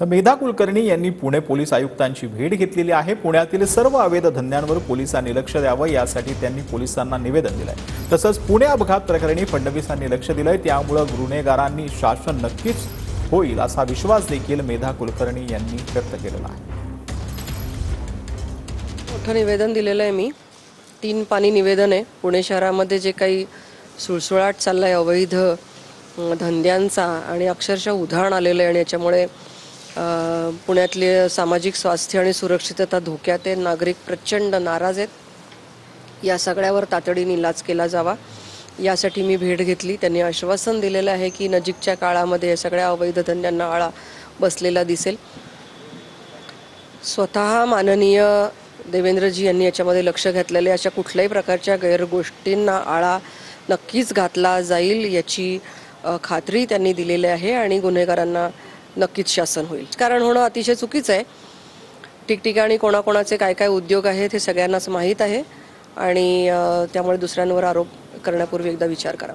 तर मेधा कुलकर्णी यांनी पुणे पोलीस आयुक्तांची भेट घेतलेली आहे। पुण्यातील सर्व अवैध धंद्यांवर पोलिसांनी लक्ष द्यावं यासाठी त्यांनी पोलिसांना निवेदन दिलंय। तसंच पुणे अपघात प्रकरणी फडणवीसांनी लक्ष दिलंय, त्यामुळे गुन्हेगारांनी शासन नक्कीच होईल असा विश्वास देखील मेधा कुलकर्णी यांनी व्यक्त केलेला आहे। मोठं निवेदन दिलेलं आहे मी। 3 पानी निवेदन आहे। पुणे शहरामध्ये जे काही सुळसुळाट चाललाय अवैध धंद्यांचा आणि अक्षरशः उधाण आलेलं आहे आणि याच्यामुळे पुण्यातले सामाजिक स्वास्थ्य आणि सुरक्षितता धोक्यात आहे। नागरिक प्रचंड नाराज आहेत। या सगळ्यावर तातडीने इलाज केला जावा यासाठी मी भेट घेतली। त्यांनी आश्वासन दिलेलं आहे की नजीकच्या काळामध्ये या सगळ्या अवैध धंद्यांना आळा बसलेला दिसेल। स्वतः माननीय देवेंद्रजी यांनी याच्यामध्ये लक्ष घातलेले, अशा कुठल्याही प्रकारच्या गैरगोष्टींना आळा नक्कीच घातला जाईल याची खात्री त्यांनी दिलेली आहे आणि गुन्हेगारांना नक्कीच शासन होईल। कारण होणं अतिशय चुकीचं आहे। ठिकठिकाणी कोणाकोणाचे काय काय उद्योग आहेत हे सगळ्यांनाच माहीत आहे आणि त्यामुळे दुसऱ्यांवर आरोप करण्यापूर्वी एकदा विचार करा।